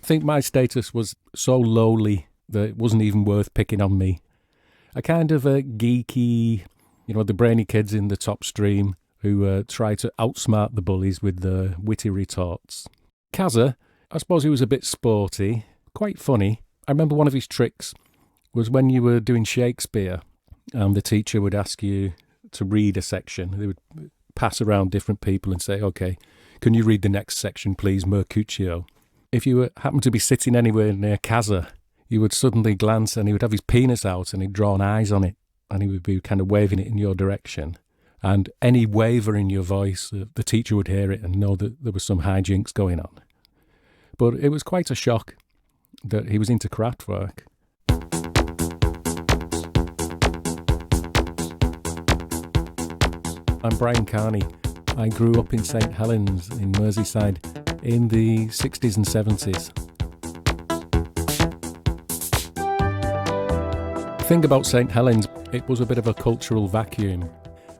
think my status was so lowly that it wasn't even worth picking on me. A kind of a geeky, the brainy kids in the top stream who try to outsmart the bullies with the witty retorts. Kazza, I suppose he was a bit sporty, quite funny. I remember one of his tricks was when you were doing Shakespeare, the teacher would ask you to read a section. They would pass around different people and say, okay, can you read the next section, please, Mercutio? If you happened to be sitting anywhere near Kazza, you would suddenly glance and he would have his penis out and he'd drawn eyes on it and he would be kind of waving it in your direction. And any waver in your voice, the teacher would hear it and know that there was some hijinks going on. But it was quite a shock that he was into Kraftwerk. I'm Brian Carney. I grew up in St Helens in Merseyside in the 60s and 70s. The thing about St Helens, it was a bit of a cultural vacuum.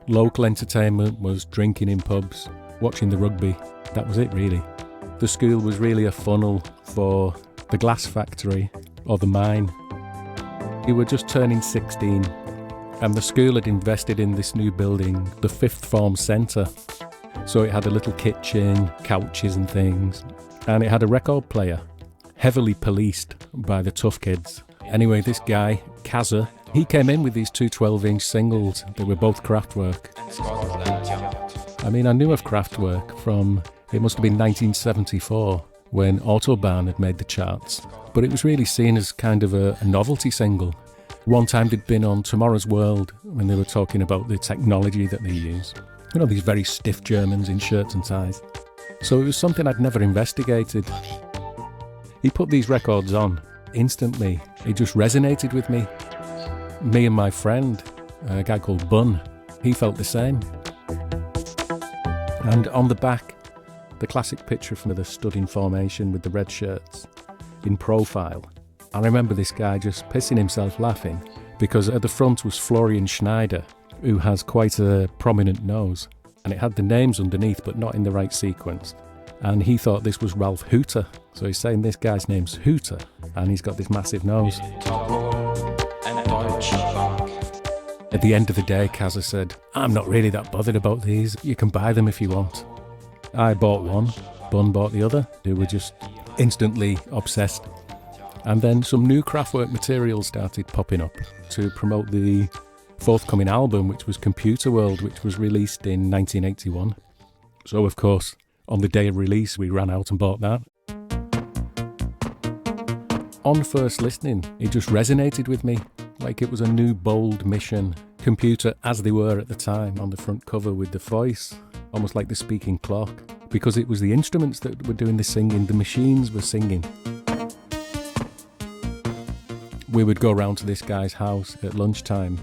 Local entertainment was drinking in pubs, watching the rugby. That was it, really. The school was really a funnel for the glass factory or the mine. We were just turning 16 and the school had invested in this new building, the fifth form centre. So it had a little kitchen, couches and things, and it had a record player, heavily policed by the tough kids. Anyway, this guy, Kazza, he came in with these two 12-inch singles. They were both Kraftwerk. I mean, I knew of Kraftwerk from, it must have been 1974, when Autobahn had made the charts. But it was really seen as kind of a novelty single. One time they'd been on Tomorrow's World when they were talking about the technology that they use. These very stiff Germans in shirts and ties. So it was something I'd never investigated. He put these records on. Instantly, it just resonated with me. Me and my friend, a guy called Bun, he felt the same. And on the back, the classic picture from the stood in formation with the red shirts, in profile. I remember this guy just pissing himself laughing because at the front was Florian Schneider, who has quite a prominent nose, and it had the names underneath but not in the right sequence. And he thought this was Ralph Hooter, so he's saying this guy's name's Hooter, and he's got this massive nose. At the end of the day, Kazza said, I'm not really that bothered about these, you can buy them if you want. I bought one, Bun bought the other, they were just instantly obsessed. And then some new Kraftwerk material started popping up to promote the forthcoming album, which was Computer World, which was released in 1981. So, of course, on the day of release, we ran out and bought that. On first listening, it just resonated with me, like it was a new bold mission. Computer, as they were at the time, on the front cover with the voice, almost like the speaking clock, because it was the instruments that were doing the singing, the machines were singing. We would go round to this guy's house at lunchtime,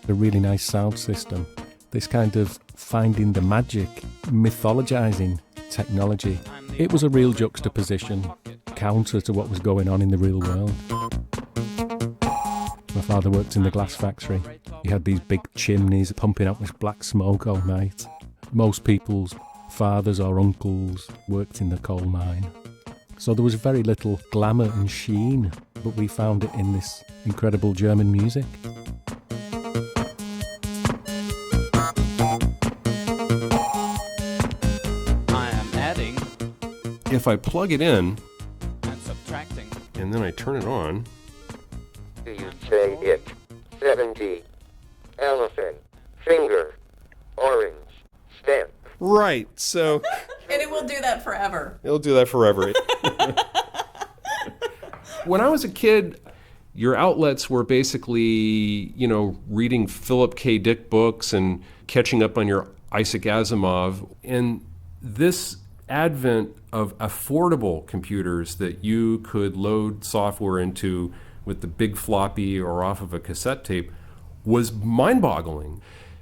a really nice sound system, this kind of finding the magic, mythologizing technology. It was a real juxtaposition, counter to what was going on in the real world. My father worked in the glass factory. He had these big chimneys pumping out this black smoke all night. Most people's fathers or uncles worked in the coal mine. So there was very little glamour and sheen, but we found it in this incredible German music. I am adding. If I plug it in And subtracting. and then I turn it on. Do you say it? 70. Elephant. Finger. Orange. Stamp. Right, so And it will do that forever. it'll do that forever. When I was a kid, your outlets were basically, reading Philip K. Dick books and catching up on your Isaac Asimov. And this advent of affordable computers that you could load software into with the big floppy or off of a cassette tape was mind-boggling.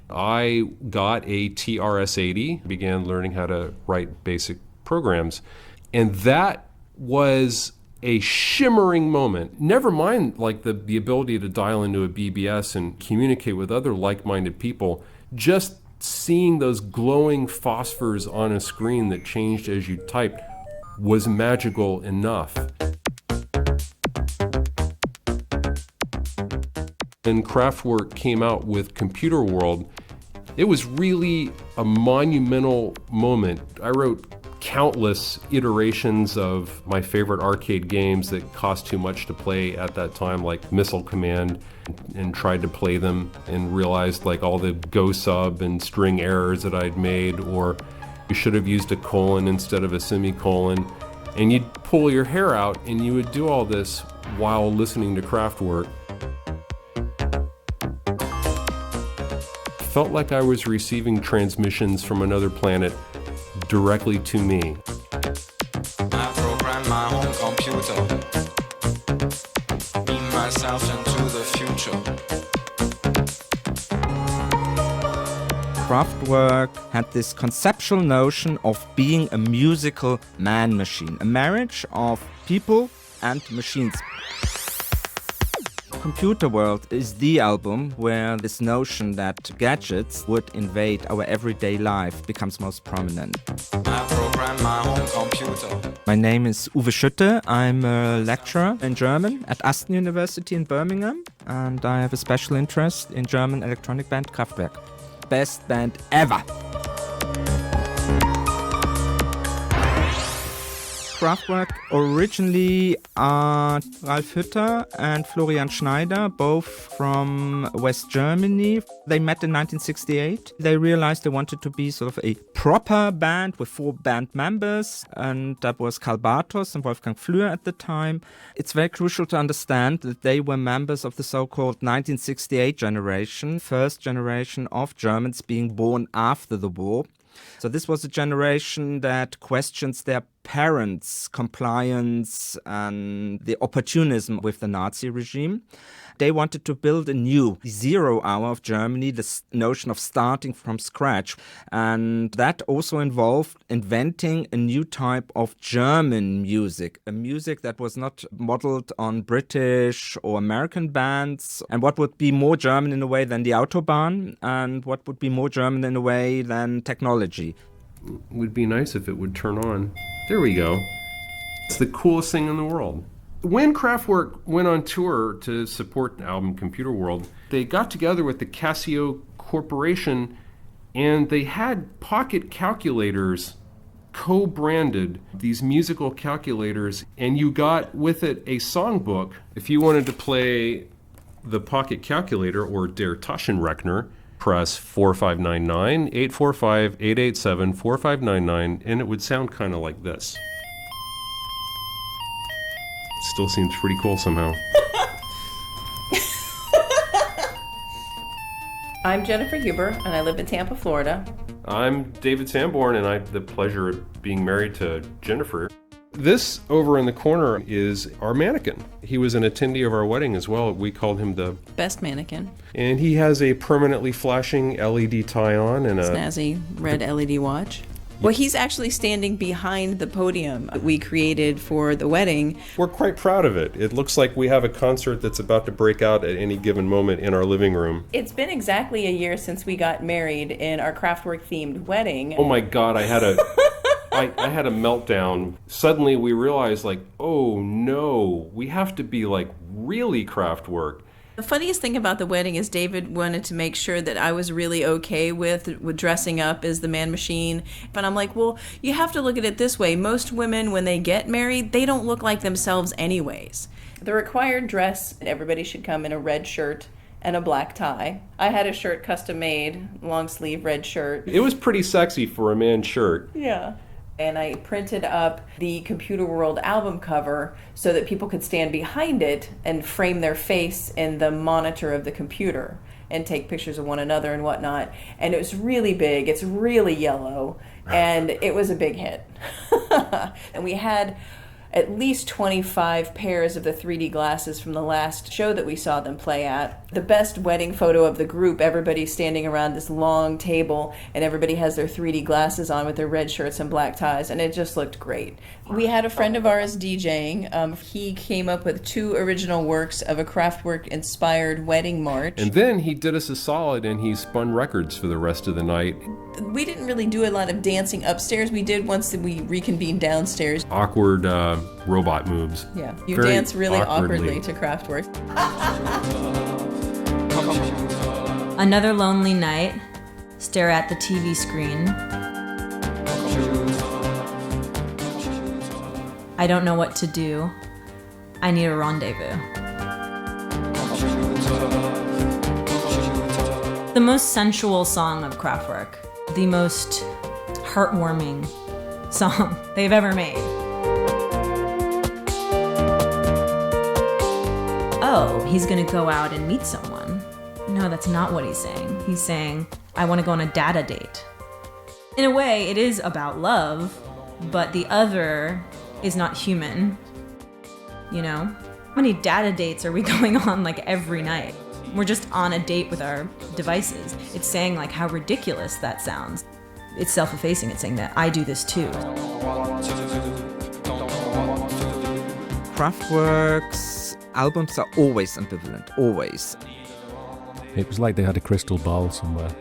I got a TRS-80, began learning how to write basic programs, and that was a shimmering moment. Never mind like the ability to dial into a BBS and communicate with other like-minded people. Just seeing those glowing phosphors on a screen that changed as you typed was magical enough. When Kraftwerk came out with Computer World, it was really a monumental moment. I wrote countless iterations of my favorite arcade games that cost too much to play at that time, like Missile Command, and tried to play them and realized like all the go sub and string errors that I'd made, or you should have used a colon instead of a semicolon. And you'd pull your hair out and you would do all this while listening to Kraftwerk. Felt like I was receiving transmissions from another planet directly to me. I program my own computer, beam myself into the future. Kraftwerk had this conceptual notion of being a musical man-machine, a marriage of people and machines. Computer World is the album where this notion that gadgets would invade our everyday life becomes most prominent. I program my own computer. My name is Uwe Schütte. I'm a lecturer in German at Aston University in Birmingham, and I have a special interest in German electronic band Kraftwerk. Best band ever! Kraftwerk originally are Ralf Hütter and Florian Schneider, both from West Germany. They met in 1968. They realized they wanted to be sort of a proper band with 4 band members, and that was Karl Bartos and Wolfgang Flür at the time. It's very crucial to understand that they were members of the so-called 1968 generation, first generation of Germans being born after the war. So this was a generation that questions their parents' compliance and the opportunism with the Nazi regime. They wanted to build a new 0 hour of Germany, this notion of starting from scratch. And that also involved inventing a new type of German music, a music that was not modeled on British or American bands, and what would be more German in a way than the Autobahn, and what would be more German in a way than technology. It would be nice if it would turn on. There we go. It's the coolest thing in the world. When Kraftwerk went on tour to support the album Computer World, they got together with the Casio Corporation and they had pocket calculators co-branded, these musical calculators, and you got with it a songbook. If you wanted to play the pocket calculator or Der Taschenrechner, press 4599 845 887 4599 and it would sound kind of like this. Still seems pretty cool somehow. I'm Jennifer Huber, and I live in Tampa, Florida. I'm David Sanborn, and I have the pleasure of being married to Jennifer. This over in the corner is our mannequin. He was an attendee of our wedding as well. We called him the Best mannequin. And he has a permanently flashing LED tie on and a Snazzy red LED watch. Well, he's actually standing behind the podium that we created for the wedding. We're quite proud of it. It looks like we have a concert that's about to break out at any given moment in our living room. It's been exactly a year since we got married in our Kraftwerk themed wedding. Oh my God, I had a meltdown. Suddenly we realized like, oh no, we have to be like really Kraftwerk. The funniest thing about the wedding is David wanted to make sure that I was really okay with dressing up as the man machine. But I'm like, well, you have to look at it this way. Most women, when they get married, they don't look like themselves anyways. The required dress, everybody should come in a red shirt and a black tie. I had a shirt custom made, long sleeve red shirt. It was pretty sexy for a man's shirt. Yeah. And I printed up the Computer World album cover so that people could stand behind it and frame their face in the monitor of the computer and take pictures of one another and whatnot. And it was really big. It's really yellow. And it was a big hit. And we had at least 25 pairs of the 3D glasses from the last show that we saw them play at. The best wedding photo of the group, everybody's standing around this long table and everybody has their 3D glasses on with their red shirts and black ties, and it just looked great. We had a friend of ours DJing. He came up with 2 original works of a Kraftwerk-inspired wedding march. And then he did us a solid and he spun records for the rest of the night. We didn't really do a lot of dancing upstairs. We did once that we reconvened downstairs. Awkward robot moves. Yeah, you Very dance really awkwardly awkwardly to Kraftwerk. Another lonely night, stare at the TV screen. I don't know what to do. I need a rendezvous. The most sensual song of Kraftwerk, the most heartwarming song they've ever made. Oh, he's gonna go out and meet someone. No, that's not what he's saying. He's saying, I wanna go on a data date. In a way, it is about love, but the other is not human. You know? How many data dates are we going on like every night? We're just on a date with our devices. It's saying like how ridiculous that sounds. It's self-effacing. It's saying that I do this too. Kraftwerk's albums are always ambivalent, always. It was like they had a crystal ball somewhere.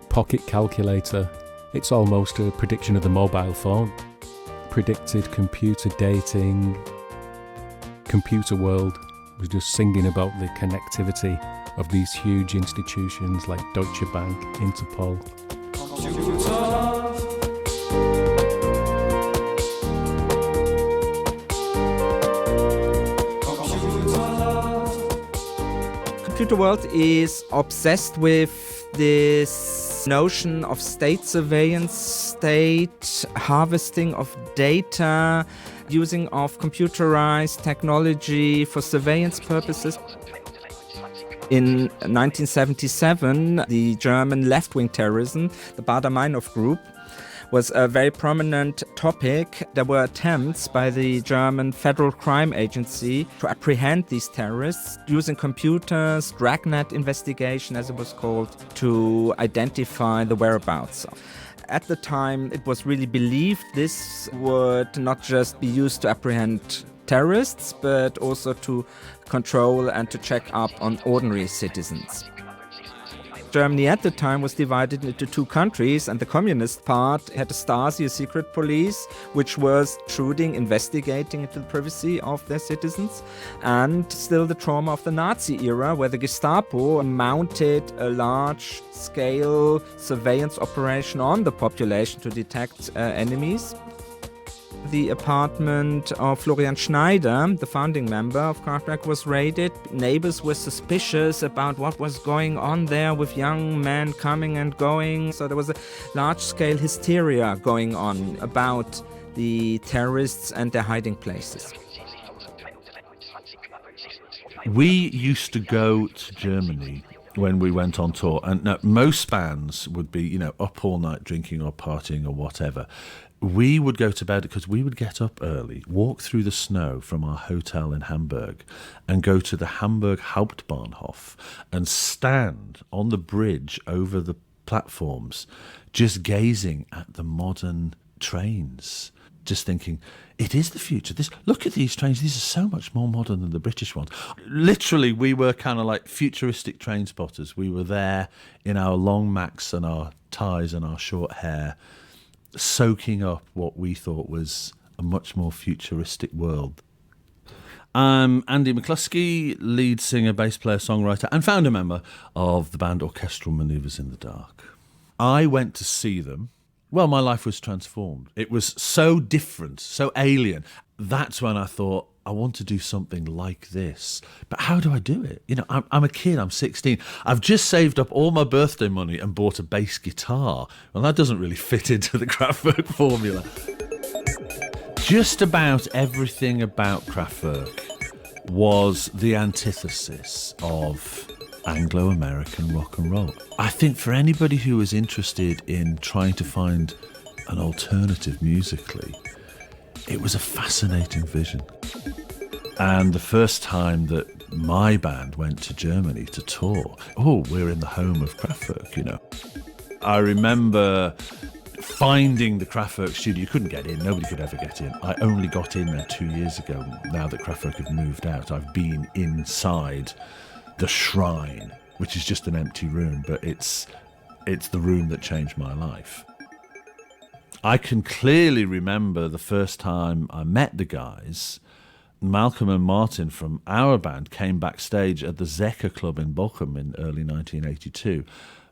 Pocket calculator. It's almost a prediction of the mobile phone. Predicted computer dating. Computer world was just singing about the connectivity of these huge institutions like Deutsche Bank, Interpol. Computer world is obsessed with this notion of state surveillance, state harvesting of data, using of computerized technology for surveillance purposes. In 1977, the German left-wing terrorism, the Baader-Meinhof group, was a very prominent topic. There were attempts by the German Federal Crime Agency to apprehend these terrorists using computers, dragnet investigation as it was called, to identify the whereabouts. At the time, it was really believed this would not just be used to apprehend terrorists, but also to control and to check up on ordinary citizens. Germany at the time was divided into two countries, and the communist part had a Stasi, a secret police, which was intruding, investigating into the privacy of their citizens, and still the trauma of the Nazi era, where the Gestapo mounted a large-scale surveillance operation on the population to detect enemies. The apartment of Florian Schneider, the founding member of Kraftwerk, was raided. Neighbors were suspicious about what was going on there with young men coming and going. So there was a large-scale hysteria going on about the terrorists and their hiding places. We used to go to Germany when we went on tour, and most bands would be, up all night drinking or partying or whatever. We would go to bed because we would get up early, walk through the snow from our hotel in Hamburg and go to the Hamburg Hauptbahnhof and stand on the bridge over the platforms, just gazing at the modern trains, just thinking, it is the future. Look at these trains. These are so much more modern than the British ones. Literally, we were kind of like futuristic train spotters. We were there in our long macks and our ties and our short hair, soaking up what we thought was a much more futuristic world. I'm Andy McCluskey, lead singer, bass player, songwriter, and founder member of the band Orchestral Manoeuvres in the Dark. I went to see them. Well, my life was transformed. It was so different, so alien. That's when I thought, I want to do something like this. But how do I do it? I'm a kid, I'm 16. I've just saved up all my birthday money and bought a bass guitar. Well, that doesn't really fit into the Kraftwerk formula. Just about everything about Kraftwerk was the antithesis of Anglo-American rock and roll. I think for anybody who is interested in trying to find an alternative musically, it was a fascinating vision. And the first time that my band went to Germany to tour, we're in the home of Kraftwerk, I remember finding the Kraftwerk studio. You couldn't get in, nobody could ever get in. I only got in there 2 years ago. Now that Kraftwerk have moved out, I've been inside the shrine, which is just an empty room, but it's the room that changed my life. I can clearly remember the first time I met the guys. Malcolm and Martin from our band came backstage at the Zecker Club in Bochum in early 1982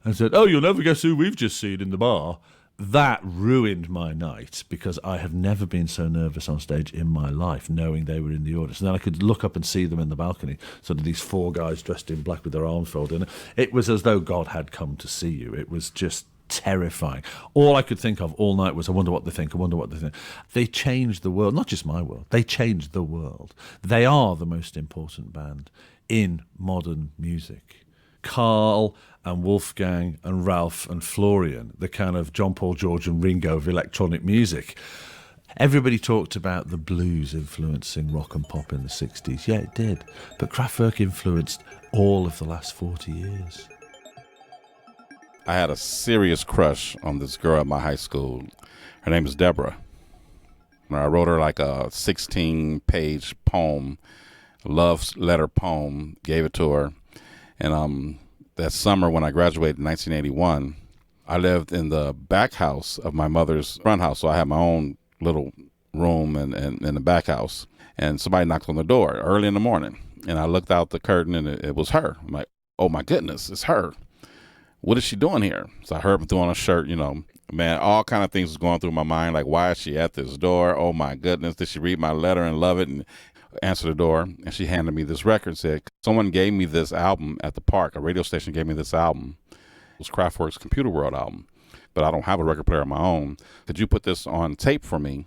and said, "Oh, you'll never guess who we've just seen in the bar." That ruined my night because I have never been so nervous on stage in my life, knowing they were in the audience. And then I could look up and see them in the balcony, sort of these four guys dressed in black with their arms folded. And it was as though God had come to see you. It was just terrifying. All I could think of all night was, I wonder what they think, I wonder what they think. They changed the world, not just my world, they changed the world. They are the most important band in modern music. Carl and Wolfgang and Ralph and Florian, the kind of John Paul, George and Ringo of electronic music. Everybody talked about the blues influencing rock and pop in the 60s. Yeah, it did. But Kraftwerk influenced all of the last 40 years. I had a serious crush on this girl at my high school. Her name is Deborah. I wrote her like a 16-page poem, love letter poem, gave it to her. And that summer when I graduated in 1981, I lived in the back house of my mother's front house. So I had my own little room in the back house. And somebody knocked on the door early in the morning. And I looked out the curtain and it was her. I'm like, oh my goodness, it's her. What is she doing here? So I heard her throwing a shirt, man, all kind of things was going through my mind. Like, why is she at this door? Oh my goodness. Did she read my letter and love it and answer the door? And she handed me this record and said, someone gave me this album at the park. A radio station gave me this album. It was Kraftwerk's Computer World album, but I don't have a record player of my own. Could you put this on tape for me?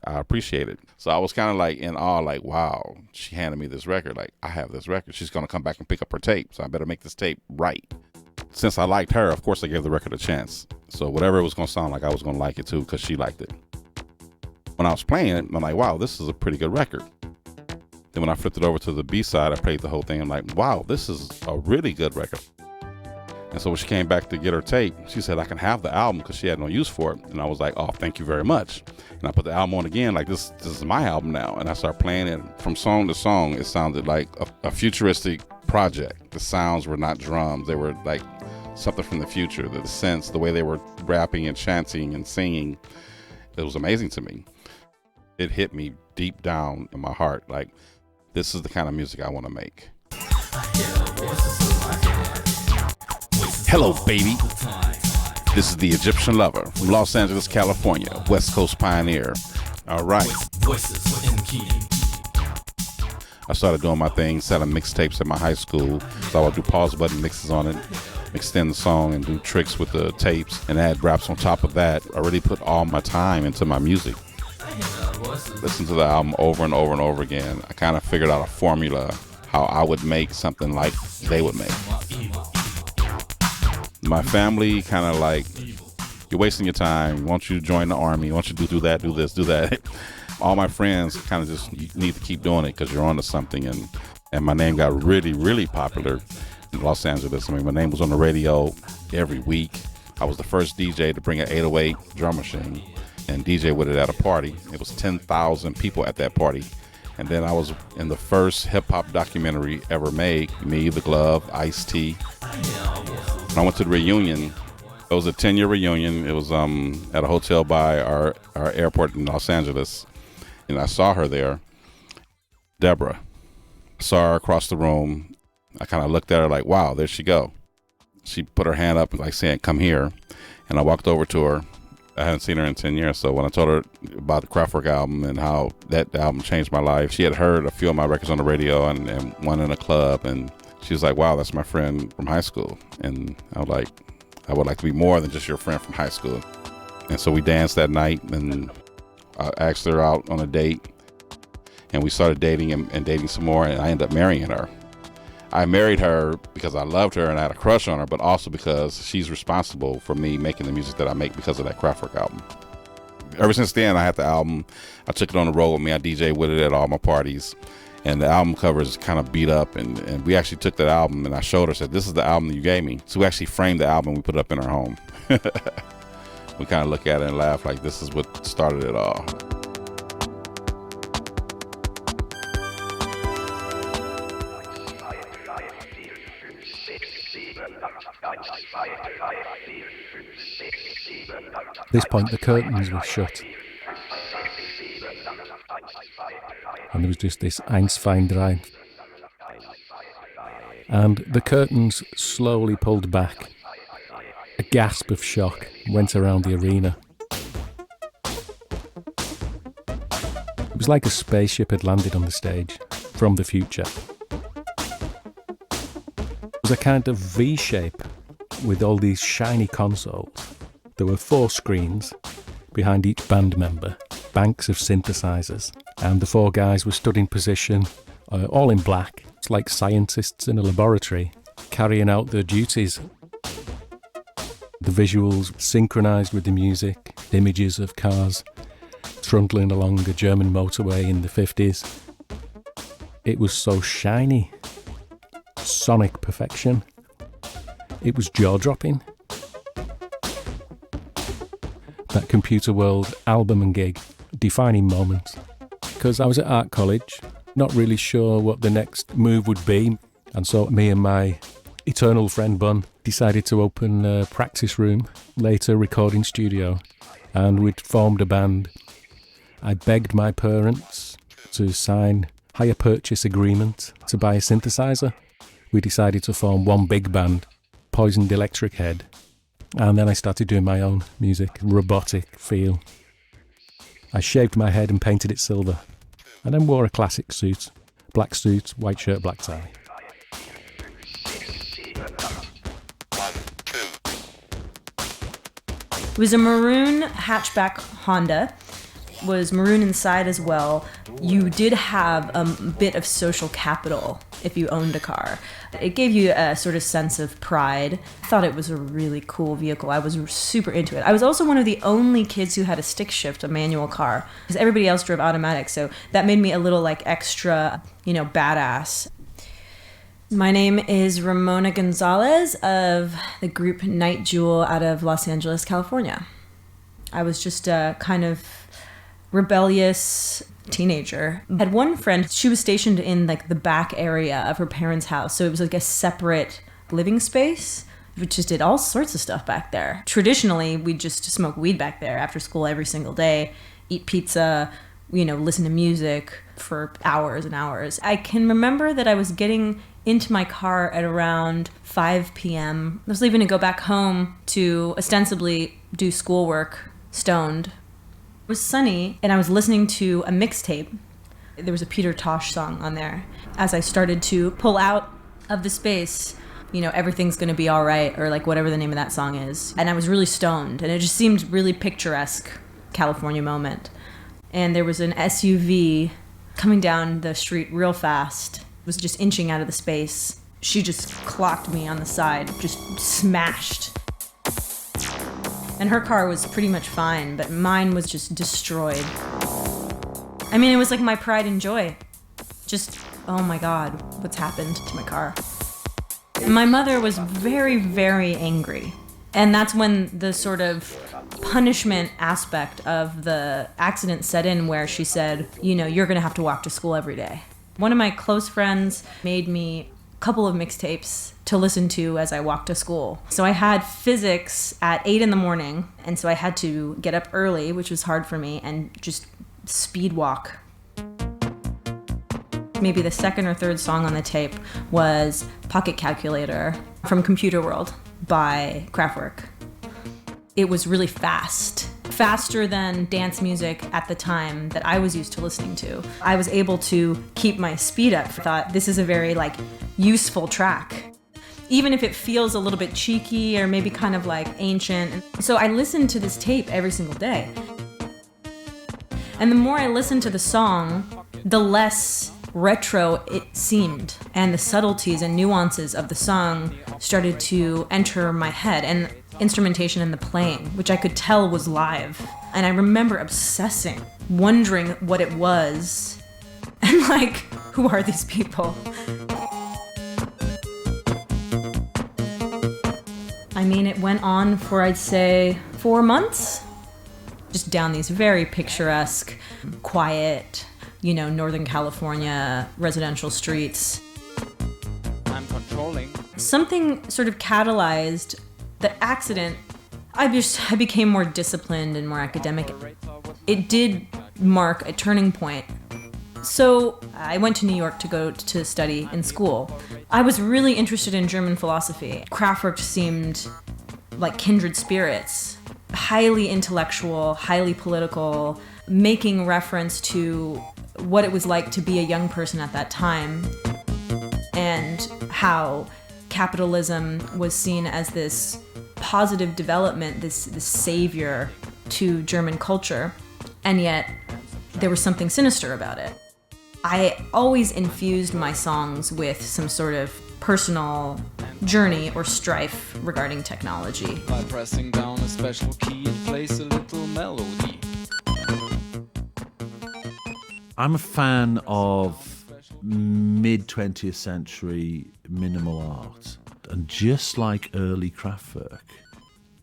I appreciate it. So I was kind of like in awe, like, wow, she handed me this record. Like, I have this record. She's going to come back and pick up her tape. So I better make this tape right. Since I liked her, of course, I gave the record a chance. So whatever it was going to sound like, I was going to like it too, because she liked it. When I was playing it, I'm like, wow, this is a pretty good record. Then when I flipped it over to the B-side, I played the whole thing. I'm like, wow, this is a really good record. And so when she came back to get her tape, she said, I can have the album, because she had no use for it. And I was like, oh, thank you very much. And I put the album on again, like this is my album now. And I started playing it. From song to song, it sounded like a futuristic project. The sounds were not drums. They were like something from the future. The sense, the way they were rapping and chanting and singing, it was amazing to me. It hit me deep down in my heart. Like, this is the kind of music I want to make. Hello, baby. This is the Egyptian Lover from Los Angeles, California, West Coast pioneer. All right. I started doing my thing, selling mixtapes at my high school. So I would do pause button mixes on it, extend the song and do tricks with the tapes and add raps on top of that. I really put all my time into my music. Listen to the album over and over and over again. I kind of figured out a formula how I would make something like they would make. My family kind of like, you're wasting your time. Why don't you join the army? Why don't you do that, do this, do that? All my friends kind of just, you need to keep doing it because you're onto something. And my name got really, really popular in Los Angeles. I mean, my name was on the radio every week. I was the first DJ to bring an 808 drum machine and DJ with it at a party. It was 10,000 people at that party. And then I was in the first hip-hop documentary ever made, Me, The Glove, Ice-T. When I went to the reunion, it was a 10-year reunion. It was at a hotel by our airport in Los Angeles. And I saw her there, Deborah. I saw her across the room. I kind of looked at her like, wow, there she go. She put her hand up like saying, come here. And I walked over to her. I hadn't seen her in 10 years. So when I told her about the Kraftwerk album and how that album changed my life, she had heard a few of my records on the radio and one in a club. And she was like, wow, that's my friend from high school. And I was like, I would like to be more than just your friend from high school. And so we danced that night and I asked her out on a date. And we started dating and dating some more. And I ended up marrying her. I married her because I loved her and I had a crush on her, but also because she's responsible for me making the music that I make because of that Kraftwerk album. Ever since then, I had the album. I took it on the road with me. I DJ with it at all my parties. And the album cover is kind of beat up. And we actually took that album and I showed her, said, this is the album that you gave me. So we actually framed the album. We put it up in our home. We kind of look at it and laugh like this is what started it all. At this point, the curtains were shut, and and there was just this eins, fein, drei. And the curtains slowly pulled back. A gasp of shock went around the arena. It was like a spaceship had landed on the stage from the future. It was a kind of V-shape with all these shiny consoles. There were 4 screens behind each band member, banks of synthesizers, and the 4 guys were stood in position, all in black. It's like scientists in a laboratory carrying out their duties. The visuals synchronized with the music, images of cars trundling along a German motorway in the 50s. It was so shiny. Sonic perfection. It was jaw-dropping. That Computer World album and gig, defining moment. Because I was at art college, not really sure what the next move would be, and so me and my eternal friend Bun decided to open a practice room, later recording studio, and we'd formed a band. I begged my parents to sign hire purchase agreement to buy a synthesizer. We decided to form one big band, Poisoned Electric Head, and then I started doing my own music, robotic feel. I shaved my head and painted it silver, and then wore a classic suit, black suit, white shirt, black tie. It was a maroon hatchback Honda. Was maroon inside as well. You did have a bit of social capital if you owned a car. It gave you a sort of sense of pride. I thought it was a really cool vehicle. I was super into it. I was also one of the only kids who had a stick shift, a manual car, because everybody else drove automatic, so that made me a little like extra, badass. My name is Ramona Gonzales of the group Nite Jewel out of Los Angeles, California. I was just a kind of rebellious teenager. I had one friend, she was stationed in like the back area of her parents' house, so it was like a separate living space. We just did all sorts of stuff back there. Traditionally, we just smoke weed back there after school every single day, eat pizza, listen to music for hours and hours. I can remember that I was getting into my car at around 5 p.m. I was leaving to go back home to ostensibly do schoolwork, stoned. It was sunny, and I was listening to a mixtape. There was a Peter Tosh song on there. As I started to pull out of the space, everything's gonna be all right, or like whatever the name of that song is. And I was really stoned, and it just seemed really picturesque, California moment. And there was an SUV coming down the street real fast. It was just inching out of the space. She just clocked me on the side, just smashed. And her car was pretty much fine, but mine was just destroyed. I mean, it was like my pride and joy. Just, oh my God, what's happened to my car? And my mother was very, very angry. And that's when the sort of punishment aspect of the accident set in, where she said, you're gonna have to walk to school every day. One of my close friends made me couple of mixtapes to listen to as I walked to school. So I had physics at 8 a.m, and so I had to get up early, which was hard for me, and just speed walk. Maybe the second or third song on the tape was Pocket Calculator from Computer World by Kraftwerk. It was really fast. Faster than dance music at the time that I was used to listening to. I was able to keep my speed up. I thought, this is a very useful track. Even if it feels a little bit cheeky or maybe kind of ancient. So I listened to this tape every single day. And the more I listened to the song, the less retro it seemed. And the subtleties and nuances of the song started to enter my head. And instrumentation and the playing, which I could tell was live. And I remember obsessing, wondering what it was, and who are these people? I mean, it went on for, I'd say, 4 months, just down these very picturesque, quiet, Northern California residential streets. I'm controlling. Something sort of catalyzed the accident. I became more disciplined and more academic. It did mark a turning point So I went to New York to go to study in school. I was really interested in German philosophy. Kraftwerk seemed like kindred spirits, highly intellectual, highly political, making reference to what it was like to be a young person at that time and how capitalism was seen as this positive development, this savior to German culture, and yet there was something sinister about it. I always infused my songs with some sort of personal journey or strife regarding technology. By pressing down a special key, it plays a little melody. I'm a fan of mid-20th century minimal art. And just like early Kraftwerk,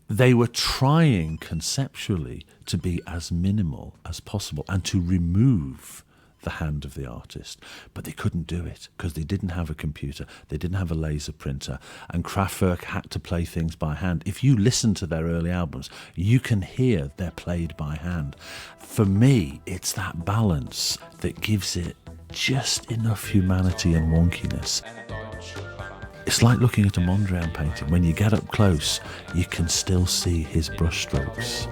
they were trying conceptually to be as minimal as possible and to remove the hand of the artist, but they couldn't do it because they didn't have a computer, they didn't have a laser printer, and Kraftwerk had to play things by hand. If you listen to their early albums, you can hear they're played by hand. For me, it's that balance that gives it just enough humanity and wonkiness. It's like looking at a Mondrian painting. When you get up close, you can still see his brushstrokes.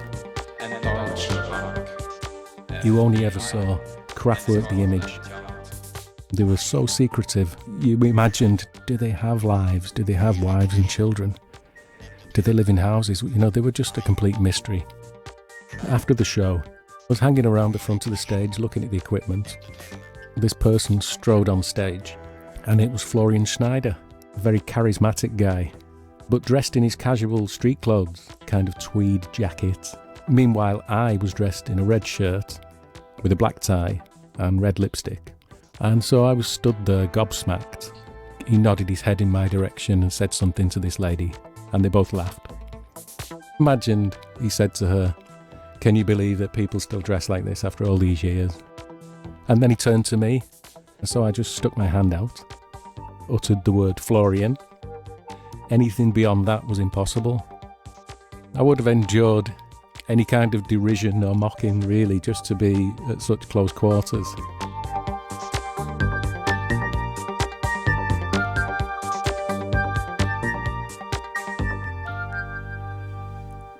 You only ever saw Kraftwerk the image. They were so secretive. You imagined, do they have lives? Do they have wives and children? Do they live in houses? You know, they were just a complete mystery. After the show, I was hanging around the front of the stage looking at the equipment. This person strode on stage, and it was Florian Schneider, a very charismatic guy, but dressed in his casual street clothes, kind of tweed jacket. Meanwhile, I was dressed in a red shirt with a black tie and red lipstick. And so I was stood there gobsmacked. He nodded his head in my direction and said something to this lady, and they both laughed. Imagined, he said to her, "Can you believe that people still dress like this after all these years?" And then he turned to me, and so I just stuck my hand out, uttered the word Florian. Anything beyond that was impossible. I would have endured any kind of derision or mocking, really, just to be at such close quarters.